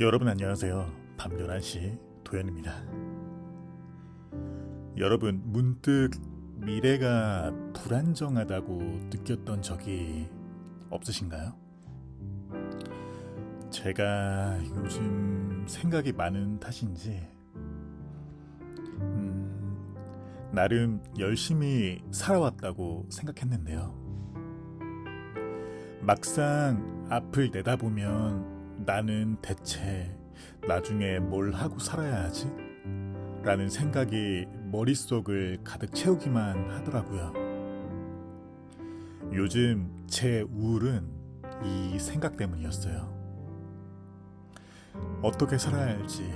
여러분 안녕하세요. 밤 11시 도현입니다. 여러분 문득 미래가 불안정하다고 느꼈던 적이 없으신가요? 제가 요즘 생각이 많은 탓인지 나름 열심히 살아왔다고 생각했는데요. 막상 앞을 내다보면 나는 대체 나중에 뭘 하고 살아야 하지? 라는 생각이 머릿속을 가득 채우기만 하더라고요. 요즘 제 우울은 이 생각 때문이었어요. 어떻게 살아야 할지,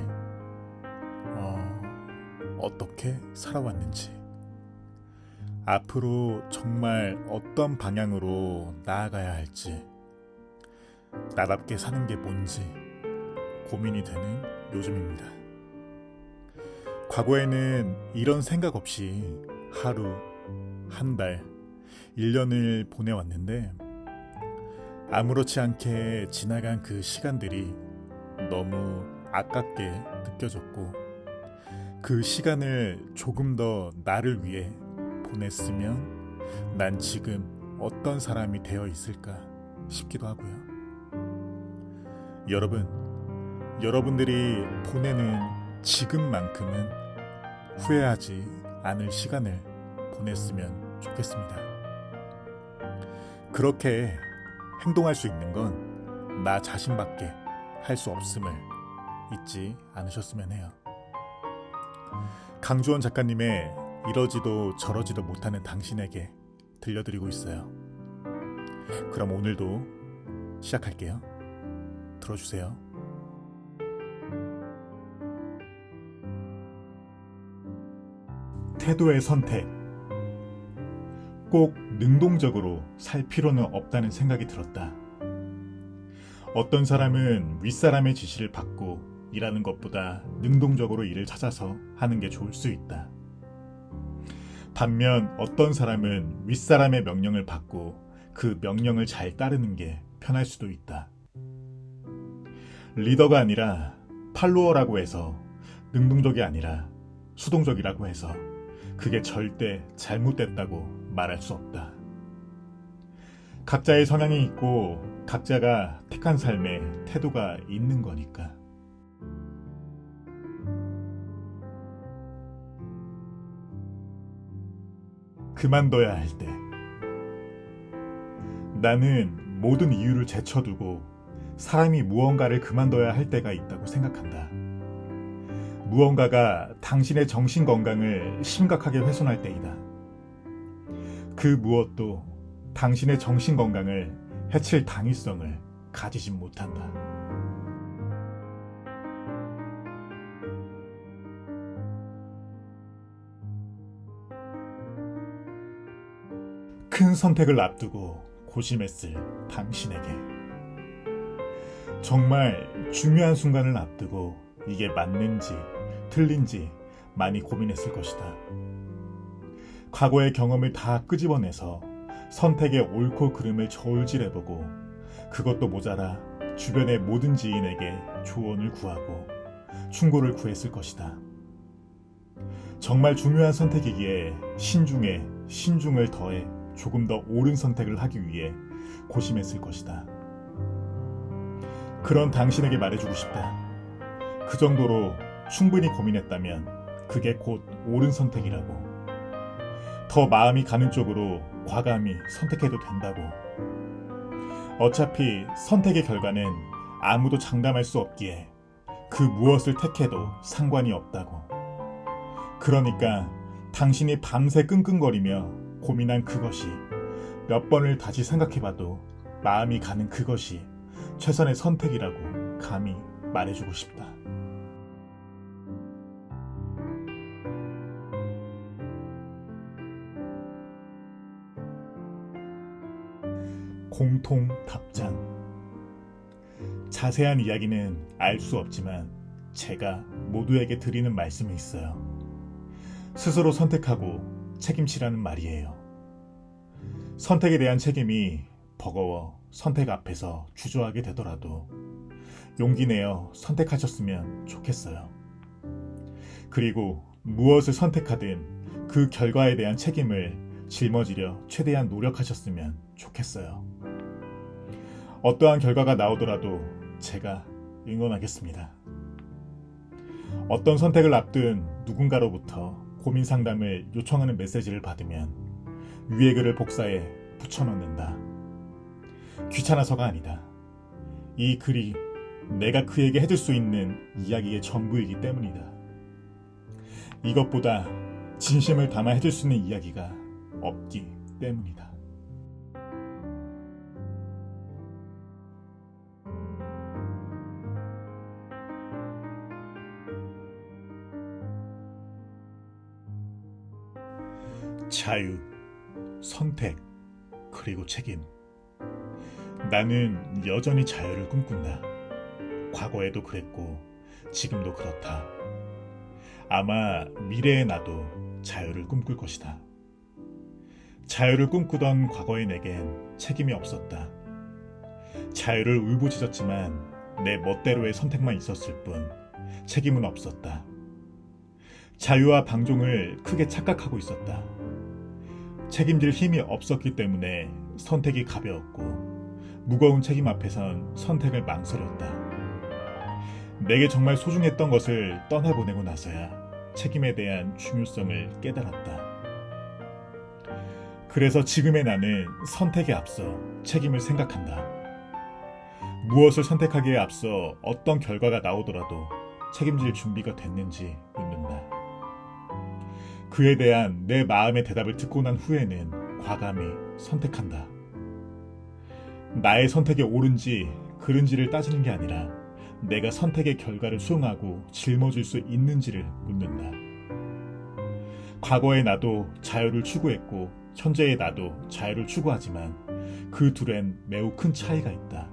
어떻게 살아왔는지, 앞으로 정말 어떤 방향으로 나아가야 할지, 나답게 사는 게 뭔지 고민이 되는 요즘입니다. 과거에는 이런 생각 없이 하루, 한 달, 1년을 보내왔는데 아무렇지 않게 지나간 그 시간들이 너무 아깝게 느껴졌고 그 시간을 조금 더 나를 위해 보냈으면 난 지금 어떤 사람이 되어 있을까 싶기도 하고요. 여러분들이 보내는 지금만큼은 후회하지 않을 시간을 보냈으면 좋겠습니다. 그렇게 행동할 수 있는 건 나 자신밖에 할 수 없음을 잊지 않으셨으면 해요. 강주원 작가님의 이러지도 저러지도 못하는 당신에게 들려드리고 있어요. 그럼 오늘도 시작할게요. 들어주세요. 태도의 선택. 꼭 능동적으로 살 필요는 없다는 생각이 들었다. 어떤 사람은 윗사람의 지시를 받고 일하는 것보다 능동적으로 일을 찾아서 하는 게 좋을 수 있다. 반면 어떤 사람은 윗사람의 명령을 받고 그 명령을 잘 따르는 게 편할 수도 있다. 리더가 아니라 팔로워라고 해서 능동적이 아니라 수동적이라고 해서 그게 절대 잘못됐다고 말할 수 없다. 각자의 성향이 있고 각자가 택한 삶에 태도가 있는 거니까. 그만둬야 할 때. 나는 모든 이유를 제쳐두고 사람이 무언가를 그만둬야 할 때가 있다고 생각한다. 무언가가 당신의 정신 건강을 심각하게 훼손할 때이다. 그 무엇도 당신의 정신 건강을 해칠 당위성을 가지지 못한다. 큰 선택을 앞두고 고심했을 당신에게, 정말 중요한 순간을 앞두고 이게 맞는지 틀린지 많이 고민했을 것이다. 과거의 경험을 다 끄집어내서 선택의 옳고 그름을 저울질해보고 그것도 모자라 주변의 모든 지인에게 조언을 구하고 충고를 구했을 것이다. 정말 중요한 선택이기에 신중에 신중을 더해 조금 더 옳은 선택을 하기 위해 고심했을 것이다. 그런 당신에게 말해주고 싶다. 그 정도로 충분히 고민했다면 그게 곧 옳은 선택이라고. 더 마음이 가는 쪽으로 과감히 선택해도 된다고. 어차피 선택의 결과는 아무도 장담할 수 없기에 그 무엇을 택해도 상관이 없다고. 그러니까 당신이 밤새 끙끙거리며 고민한 그것이 몇 번을 다시 생각해봐도 마음이 가는 그것이 최선의 선택이라고 감히 말해주고 싶다. 공통 답장. 자세한 이야기는 알 수 없지만 제가 모두에게 드리는 말씀이 있어요. 스스로 선택하고 책임지라는 말이에요. 선택에 대한 책임이 버거워 선택 앞에서 주저하게 되더라도 용기 내어 선택하셨으면 좋겠어요. 그리고 무엇을 선택하든 그 결과에 대한 책임을 짊어지려 최대한 노력하셨으면 좋겠어요. 어떠한 결과가 나오더라도 제가 응원하겠습니다. 어떤 선택을 앞둔 누군가로부터 고민 상담을 요청하는 메시지를 받으면 위의 글을 복사해 붙여넣는다. 귀찮아서가 아니다. 이 글이 내가 그에게 해줄 수 있는 이야기의 전부이기 때문이다. 이것보다 진심을 담아 해줄 수 있는 이야기가 없기 때문이다. 자유, 선택, 그리고 책임. 나는 여전히 자유를 꿈꾼다. 과거에도 그랬고 지금도 그렇다. 아마 미래의 나도 자유를 꿈꿀 것이다. 자유를 꿈꾸던 과거의 내겐 책임이 없었다. 자유를 울부짖었지만 내 멋대로의 선택만 있었을 뿐 책임은 없었다. 자유와 방종을 크게 착각하고 있었다. 책임질 힘이 없었기 때문에 선택이 가벼웠고 무거운 책임 앞에선 선택을 망설였다. 내게 정말 소중했던 것을 떠나보내고 나서야 책임에 대한 중요성을 깨달았다. 그래서 지금의 나는 선택에 앞서 책임을 생각한다. 무엇을 선택하기에 앞서 어떤 결과가 나오더라도 책임질 준비가 됐는지 묻는다. 그에 대한 내 마음의 대답을 듣고 난 후에는 과감히 선택한다. 나의 선택이 옳은지 그른지를 따지는 게 아니라 내가 선택의 결과를 수용하고 짊어질 수 있는지를 묻는다. 과거의 나도 자유를 추구했고 현재의 나도 자유를 추구하지만 그 둘엔 매우 큰 차이가 있다.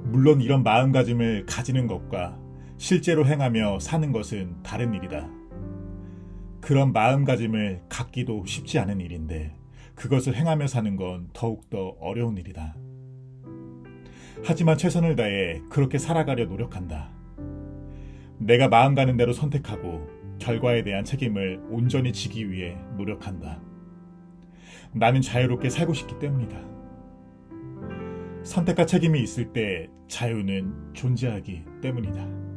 물론 이런 마음가짐을 가지는 것과 실제로 행하며 사는 것은 다른 일이다. 그런 마음가짐을 갖기도 쉽지 않은 일인데 그것을 행하며 사는 건 더욱더 어려운 일이다. 하지만 최선을 다해 그렇게 살아가려 노력한다. 내가 마음 가는 대로 선택하고 결과에 대한 책임을 온전히 지기 위해 노력한다. 나는 자유롭게 살고 싶기 때문이다. 선택과 책임이 있을 때 자유는 존재하기 때문이다.